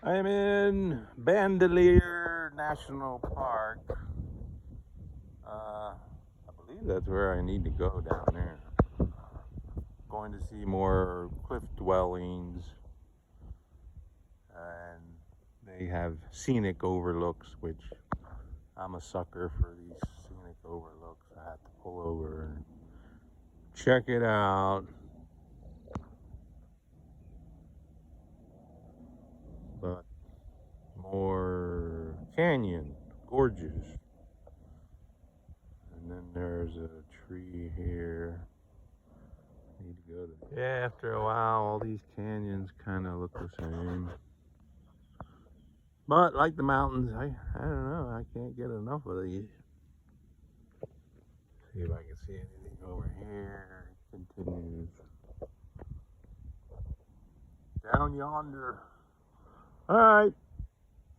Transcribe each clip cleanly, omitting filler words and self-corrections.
I'm in Bandelier National Park. I believe that's where I need to go down there. Going to see more cliff dwellings, and they have scenic overlooks, which I'm a sucker for these scenic overlooks. I have to pull over and check it out. But more canyon, gorgeous. And then there's a tree here. Need to go to. Yeah, after a while, all these canyons kind of look the same. But like the mountains, I don't know. I can't get enough of these. See if I can see anything over here. It continues down yonder. All right,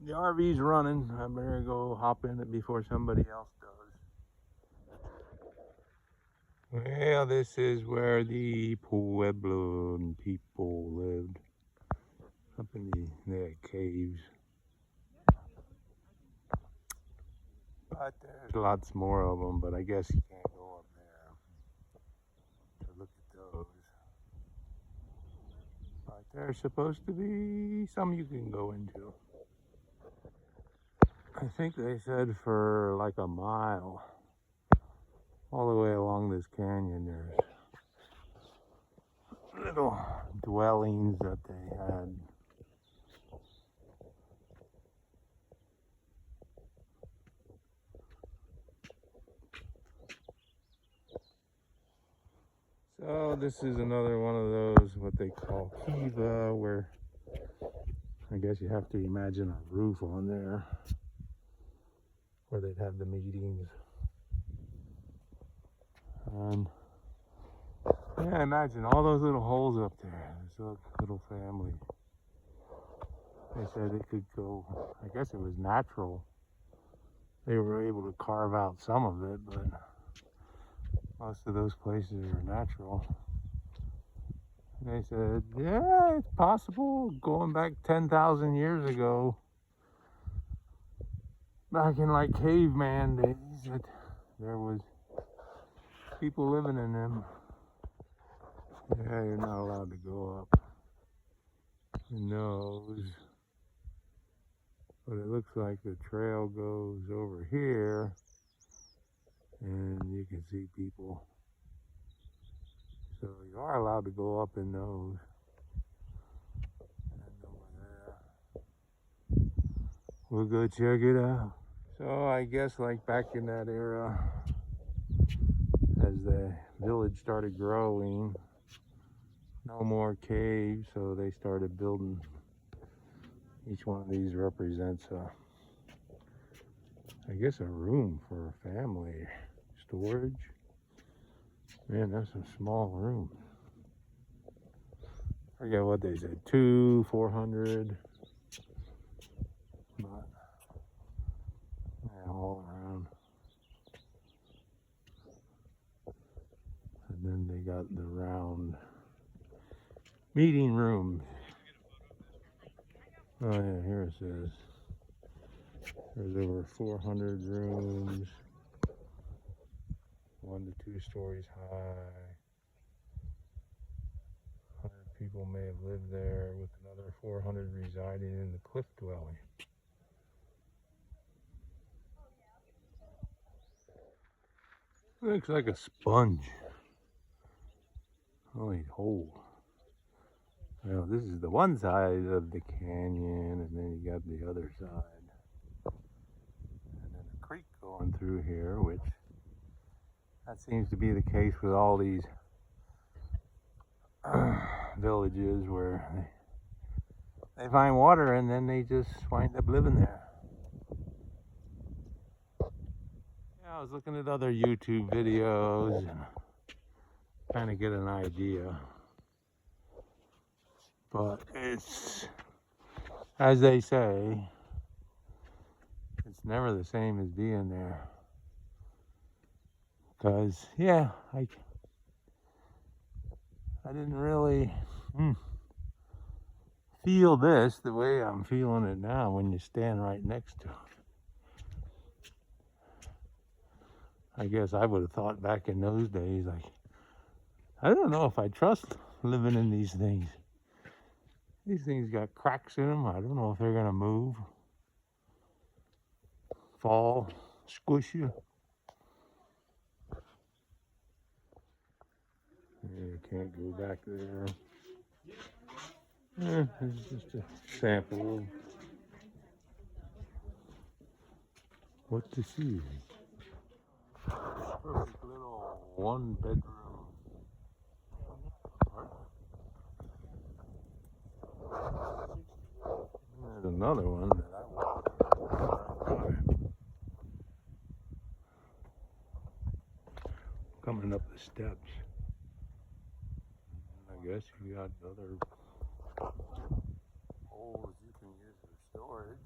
the RV's running. I better go hop in it before somebody else does. Well, this is where the Puebloan people lived. Up in the caves. But there's lots more of them, but I guess you can't go up there to look at those. But there's supposed to be some you can go into. I think they said for like a mile, all the way along this canyon, there's little dwellings that they had. So this is another one of those, what they call kiva, where I guess you have to imagine a roof on there where they'd have the meetings. And yeah, imagine all those little holes up there. This little family. They said it could go, I guess it was natural. They were able to carve out some of it, but most of those places are natural. And they said, yeah, it's possible, going back 10,000 years ago, back in like caveman days, that there was people living in them. Yeah, you're not allowed to go up in those. But it looks like the trail goes over here, and you can see people. So you are allowed to go up in those. And over there. We'll go check it out. So I guess like back in that era, as the village started growing, no more caves, so they started building. Each one of these represents I guess a room for a family. Storage. Man, that's a small room. I forget what they said, 400. But yeah, all around. And then they got the round meeting rooms. Oh yeah, here it says there's over 400 rooms, 1 to 2 stories high. 100 people may have lived there, with another 400 residing in the cliff dwelling. Looks like a sponge. Holy hole. Well, this is the one side of the canyon, and then you got the other side. And then a creek going through here, which that seems to be the case with all these villages where they find water and then they just wind up living there. Yeah, I was looking at other YouTube videos and trying to get an idea. But it's, as they say, it's never the same as being there. Because, yeah, I didn't really feel this the way I'm feeling it now when you stand right next to it. I guess I would have thought back in those days, like, I don't know if I trust living in these things. These things got cracks in them. I don't know if they're gonna move, fall, squish you. Yeah, you can't go back there. It's just a sample of what to see. Perfect little one-bedroom apartment. There's another one that I walked right by. Coming up the steps. I guess you got other holes you can use for storage.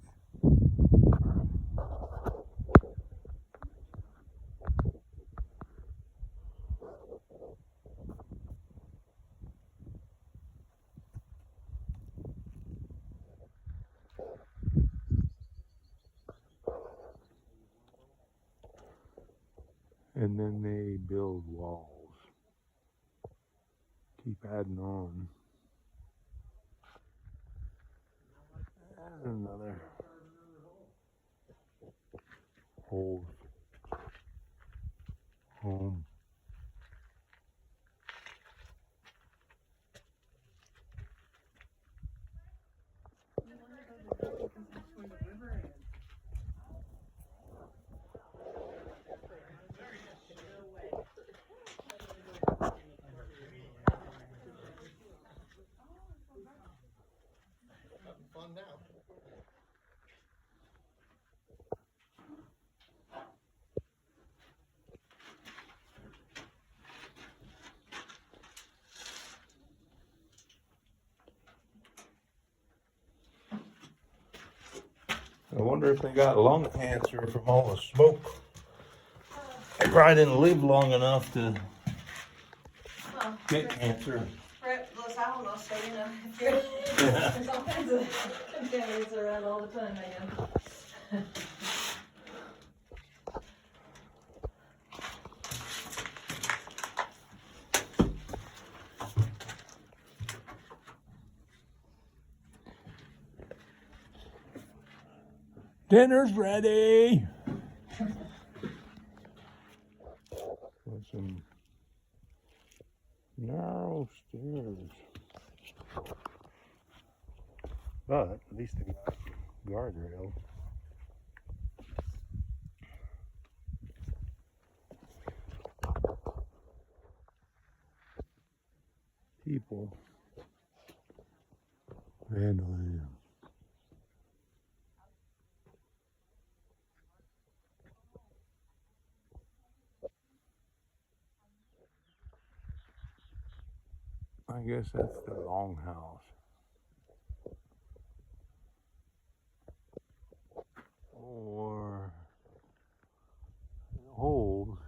And then they build walls. Keep adding on. There's another old home. Fun now. I wonder if they got lung cancer from all the smoke. They probably didn't live long enough to get cancer. Los Alamos, so you know, if you're, there's all kinds of contaminants around all the time, I know. Dinner's ready. With some narrow stairs. But at least they got guardrails. People vandalism. I guess that's the longhouse. Or holes,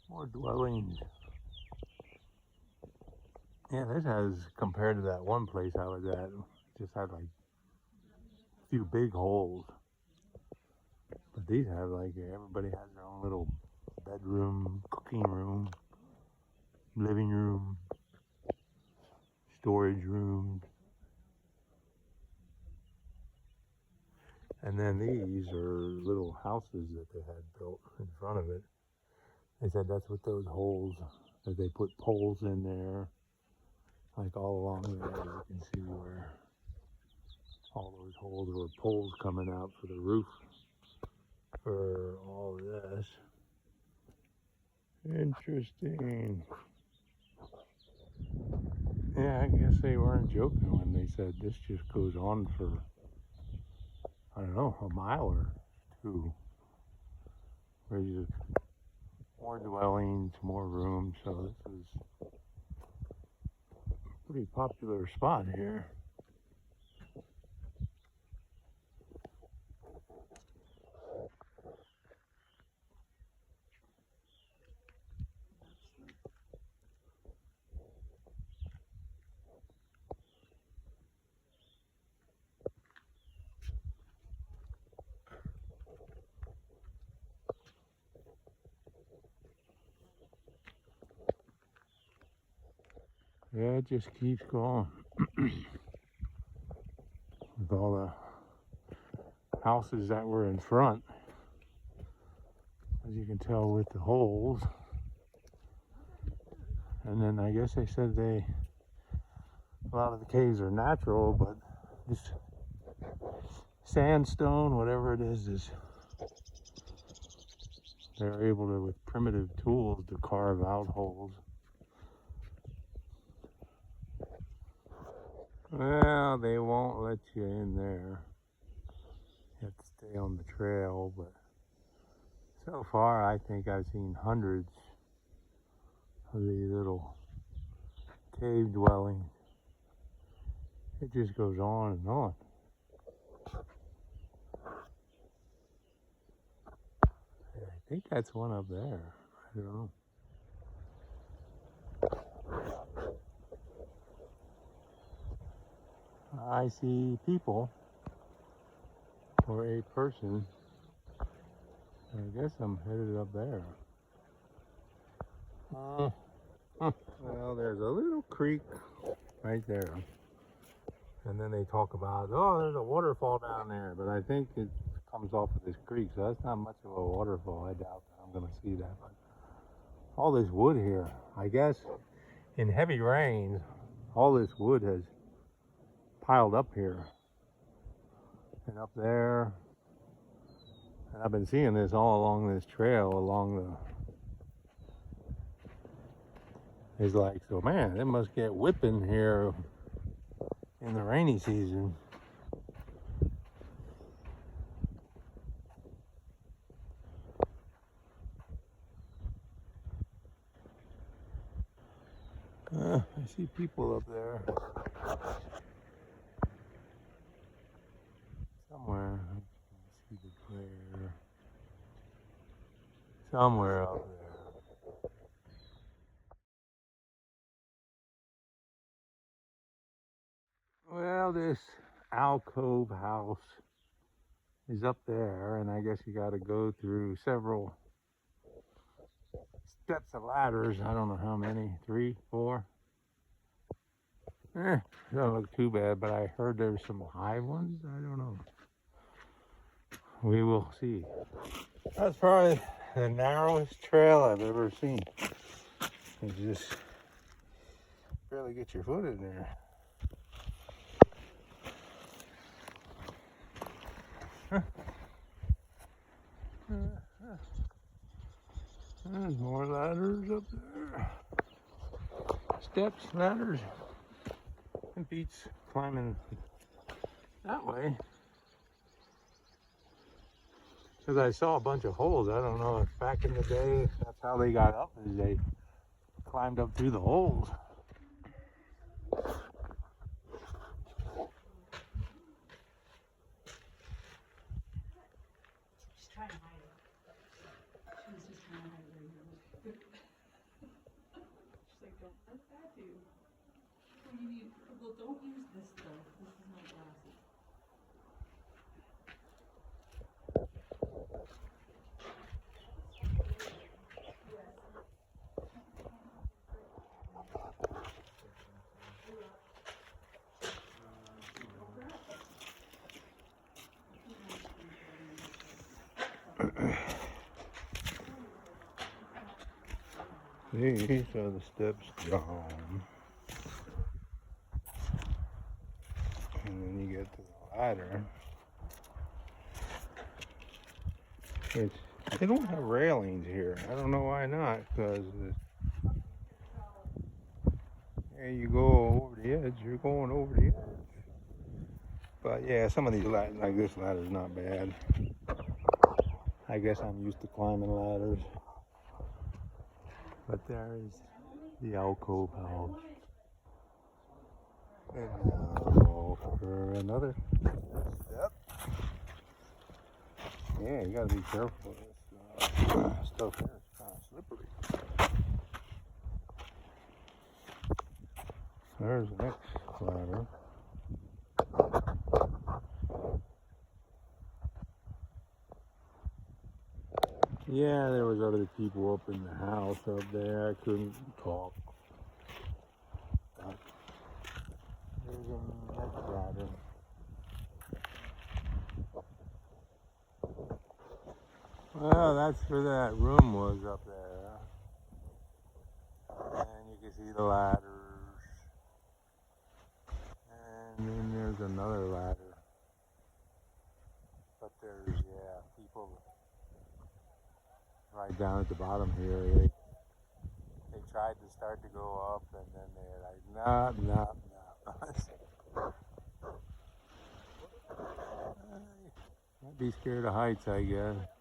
more dwellings. Yeah, this has, compared to that one place I was at, just had like a few big holes. But these have like, everybody has their own little bedroom, cooking room, living room, storage rooms. And then these are little houses that they had built in front of it. They said that's what those holes, that they put poles in there, like all along there. You can see where all those holes were poles coming out for the roof for all of this. Interesting. Yeah, I guess they weren't joking when they said this just goes on for, I don't know, a mile or two. Where you just more dwellings, more rooms. So this is a pretty popular spot here. Yeah, it just keeps going. With all the houses that were in front, as you can tell with the holes. And then I guess they said a lot of the caves are natural, but this sandstone, whatever it is they're able to, with primitive tools, to carve out holes. Well, they won't let you in there. You have to stay on the trail, but so far I think I've seen hundreds of these little cave dwellings. It just goes on and on. I think that's one up there. I don't know. I see people, or a person. I guess I'm headed up there. Well, there's a little creek right there. And then they talk about, oh, there's a waterfall down there. But I think it comes off of this creek, so that's not much of a waterfall. I doubt that I'm going to see that. But all this wood here, I guess in heavy rains, all this wood has piled up here. And up there. And I've been seeing this all along this trail, along the... It's like, so man, it must get whipping here in the rainy season. I see people up there. Somewhere. I can see the glare. Somewhere up there. Well, this alcove house is up there, and I guess you got to go through several steps of ladders. I don't know how many, 3, 4. Doesn't look too bad, but I heard there's some high ones. I don't know. We will see. That's probably the narrowest trail I've ever seen. You just barely get your foot in there. There's more ladders up there. Steps, ladders. And beats climbing that way. Because I saw a bunch of holes. I don't know if back in the day that's how they got up, is they climbed up through the holes. She's trying to hide it. She was just trying to hide it right now. She's like, don't let that do. Well, you need, well, don't use this though. This is not glasses. These are the steps down. And then you get to the ladder. They don't have railings here. I don't know why not, because you go over the edge, you're going over the edge. But yeah, some of these ladders, like this ladder, is not bad. I guess I'm used to climbing ladders. But there is the alcove house. And now for another step. Yeah, you gotta be careful. This stuff here is kind of slippery. There's the next ladder. Yeah, there was other people up in the house up there. I couldn't talk. Got Well, that's where that room was up there. And you can see the ladders. And then there's another ladder. But there's, yeah, people right down at the bottom here. They tried to start to go up, and then they're like, nah, nah, nah. Might be scared of heights, I guess.